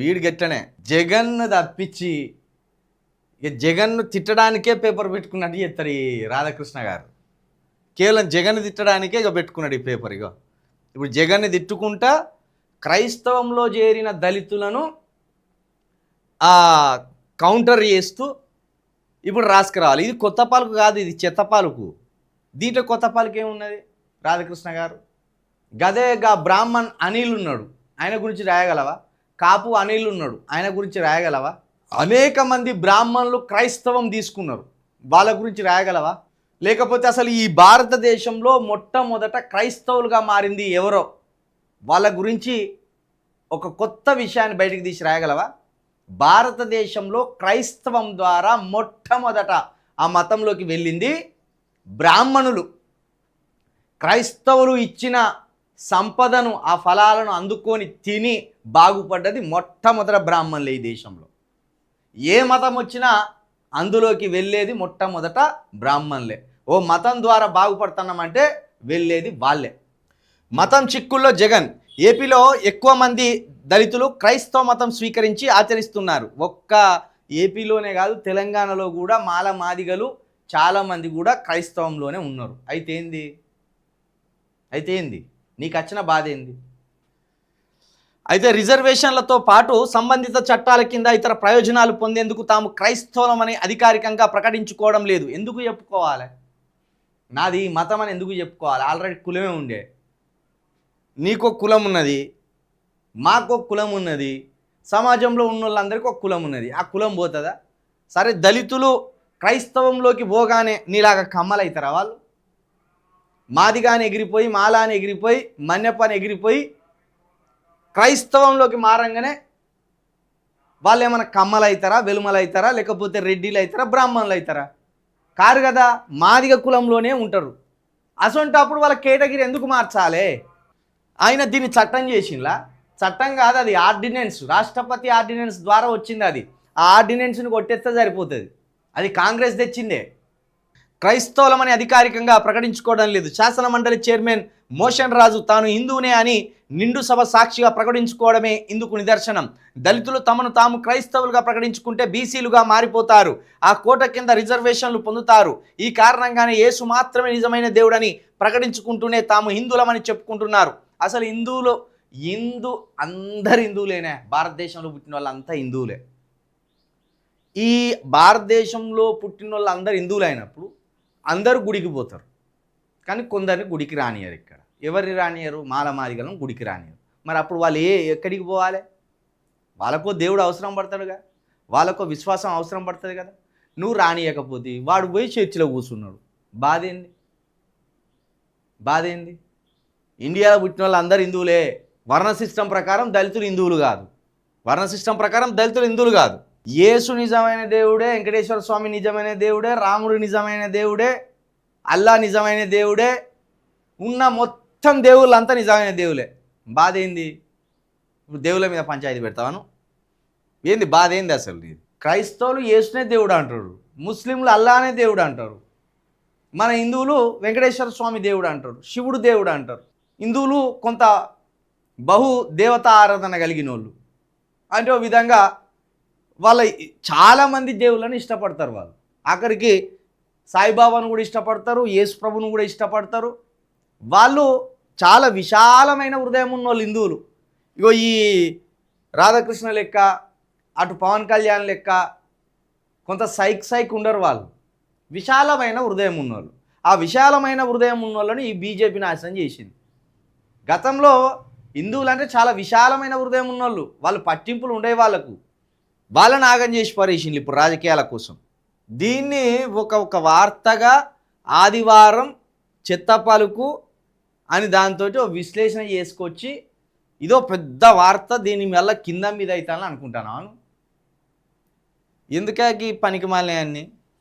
వీడు గెట్టనే జగన్ను తప్పించి ఇక జగన్ను తిట్టడానికే పేపర్ పెట్టుకున్నట్టు చెప్తారు ఈ రాధాకృష్ణ గారు. కేవలం జగన్ తిట్టడానికే ఇక పెట్టుకున్నాడు ఈ పేపర్. ఇప్పుడు జగన్ని తిట్టుకుంటా క్రైస్తవంలో చేరిన దళితులను కౌంటర్ చేస్తూ ఇప్పుడు రాసుకురావాలి. ఇది కొత్త పాలకు కాదు, ఇది చెత్త పాలకు. దీంట్లో కొత్త పాలకు ఏమున్నది? రాధాకృష్ణ గారు గదేగా బ్రాహ్మణ్ అనిల్ ఉన్నాడు, ఆయన గురించి రాయగలవా? కాపు అనిల్ ఉన్నాడు, ఆయన గురించి రాయగలవా? అనేక మంది బ్రాహ్మణులు క్రైస్తవం తీసుకున్నారు, వాళ్ళ గురించి రాయగలవా? లేకపోతే అసలు ఈ భారతదేశంలో మొట్టమొదట క్రైస్తవులుగా మారింది ఎవరో, వాళ్ళ గురించి ఒక కొత్త విషయాన్ని బయటికి తీసి రాయగలవా? భారతదేశంలో క్రైస్తవం ద్వారా మొట్టమొదట ఆ మతంలోకి వెళ్ళింది బ్రాహ్మణులు. క్రైస్తవులు ఇచ్చిన సంపదను, ఆ ఫలాలను అందుకొని తిని బాగుపడ్డది మొట్టమొదట బ్రాహ్మణులే. ఈ దేశంలో ఏ మతం వచ్చినా అందులోకి వెళ్ళేది మొట్టమొదట బ్రాహ్మణులే. ఓ మతం ద్వారా బాగుపడుతున్నామంటే వెళ్ళేది వాళ్ళే. మతం చిక్కుల్లో జగన్. ఏపీలో ఎక్కువ మంది దళితులు క్రైస్తవ మతం స్వీకరించి ఆచరిస్తున్నారు. ఒక్క ఏపీలోనే కాదు, తెలంగాణలో కూడా మాల మాదిగలు చాలామంది కూడా క్రైస్తవంలోనే ఉన్నారు. అయితే ఏంది నీకు వచ్చిన బాధ ఏంది? అయితే రిజర్వేషన్లతో పాటు సంబంధిత చట్టాల కింద ఇతర ప్రయోజనాలు పొందేందుకు తాము క్రైస్తవులమని అధికారికంగా ప్రకటించుకోవడం లేదు. ఎందుకు చెప్పుకోవాలి? నాది మతం అని ఎందుకు చెప్పుకోవాలి? ఆల్రెడీ కులమే ఉండే. నీకో కులం ఉన్నది, మాకో కులం ఉన్నది, సమాజంలో ఉన్న వాళ్ళందరికీ ఒక కులం ఉన్నది. ఆ కులం పోతుందా? సరే, దళితులు క్రైస్తవంలోకి పోగానే నీలాగా కమ్మలవుతారా వాళ్ళు? మాదిగాని ఎగిరిపోయి, మాలాని ఎగిరిపోయి, మన్యపాని ఎగిరిపోయి క్రైస్తవంలోకి మారంగానే వాళ్ళు ఏమైనా కమ్మలు అవుతారా, వెలుమలు అవుతారా, లేకపోతే రెడ్డిలు అవుతారా, బ్రాహ్మణులు అవుతారా? కారు కదా, మాదిగ కులంలోనే ఉంటారు. అసొంటప్పుడు వాళ్ళ కేటగిరీ ఎందుకు మార్చాలి? ఆయన దీన్ని చట్టం చేసింలా? చట్టం కాదు, అది ఆర్డినెన్స్, రాష్ట్రపతి ఆర్డినెన్స్ ద్వారా వచ్చింది. అది ఆ ఆర్డినెన్స్ని కొట్టేస్తే సరిపోతుంది. అది కాంగ్రెస్ తెచ్చిందే. క్రైస్తవులమని అధికారికంగా ప్రకటించుకోవడం లేదు. శాసన మండలి చైర్మన్ మోషన్ రాజు తాను హిందువునే అని నిండు సభ సాక్షిగా ప్రకటించుకోవడమే ఇందుకు నిదర్శనం. దళితులు తమను తాము క్రైస్తవులుగా ప్రకటించుకుంటే బీసీలుగా మారిపోతారు, ఆ కోట కింద రిజర్వేషన్లు పొందుతారు. ఈ కారణంగానే యేసు మాత్రమే నిజమైన దేవుడని ప్రకటించుకుంటూనే తాము హిందువులమని చెప్పుకుంటున్నారు. అసలు అందరు హిందువులేనే. భారతదేశంలో పుట్టిన వాళ్ళంతా హిందువులే. ఈ భారతదేశంలో పుట్టిన వాళ్ళు అందరు హిందువులు అయినప్పుడు అందరూ గుడికి పోతారు, కానీ కొందరిని గుడికి రానియరు. ఇక్కడ ఎవరిని రానియరు? మాలమాదిగలను గుడికి రానియరు. మరి అప్పుడు వాళ్ళు ఎక్కడికి పోవాలి? వాళ్ళకో దేవుడు అవసరం పడతాడుగా, వాళ్ళకో విశ్వాసం అవసరం పడుతుంది కదా. నువ్వు రానియకపోతే వాడు పోయి చర్చిలో కూర్చున్నాడు. బాధ ఏంది? ఇండియాలో పుట్టిన వాళ్ళు అందరు హిందువులే. వర్ణ సిస్టమ్ ప్రకారం దళితులు హిందువులు కాదు. యేసు నిజమైన దేవుడే, వెంకటేశ్వర స్వామి నిజమైన దేవుడే, రాముడు నిజమైన దేవుడే, అల్లా నిజమైన దేవుడే, ఉన్న మొత్తం దేవుళ్ళంతా నిజమైన దేవులే. బాధ ఏంది? ఇప్పుడు దేవుళ్ళ మీద పంచాయతీ పెడతావాను? ఏంది బాధ ఏంది అసలు? క్రైస్తవులు యేసునే దేవుడు అంటారు, ముస్లింలు అల్లానే దేవుడు అంటారు, మన హిందువులు వెంకటేశ్వర స్వామి దేవుడు అంటారు, శివుడు దేవుడు అంటారు. హిందువులు కొంత బహు దేవతా ఆరాధన కలిగిన వాళ్ళు. అంటే ఓ విధంగా వాళ్ళ చాలామంది దేవుళ్ళని ఇష్టపడతారు. వాళ్ళు ఆఖరికి సాయిబాబాను కూడా ఇష్టపడతారు, యేసు ప్రభును కూడా ఇష్టపడతారు. వాళ్ళు చాలా విశాలమైన హృదయం ఉన్న వాళ్ళు హిందువులు. ఇగో ఈ రాధాకృష్ణ లెక్క, అటు పవన్ కళ్యాణ్ లెక్క కొంత సైక్ ఉండరు. వాళ్ళు విశాలమైన హృదయం ఉన్నోళ్ళు. ఆ విశాలమైన హృదయం ఉన్న వాళ్ళని ఈ బీజేపీ నాశనం చేసింది. గతంలో హిందువులు అంటే చాలా విశాలమైన హృదయం ఉన్నోళ్ళు, వాళ్ళు పట్టింపులు ఉండే వాళ్ళని ఆగం చేసి పరేసింది ఇప్పుడు రాజకీయాల కోసం. దీన్ని ఒక వార్తగా ఆదివారం చెత్తపలుకు అని దాంతో విశ్లేషణ చేసుకొచ్చి ఇదో పెద్ద వార్త, దీని వల్ల కింద మీద అవుతానని అనుకుంటున్నాను. ఎందుకే పనికి మాలినాయన్ని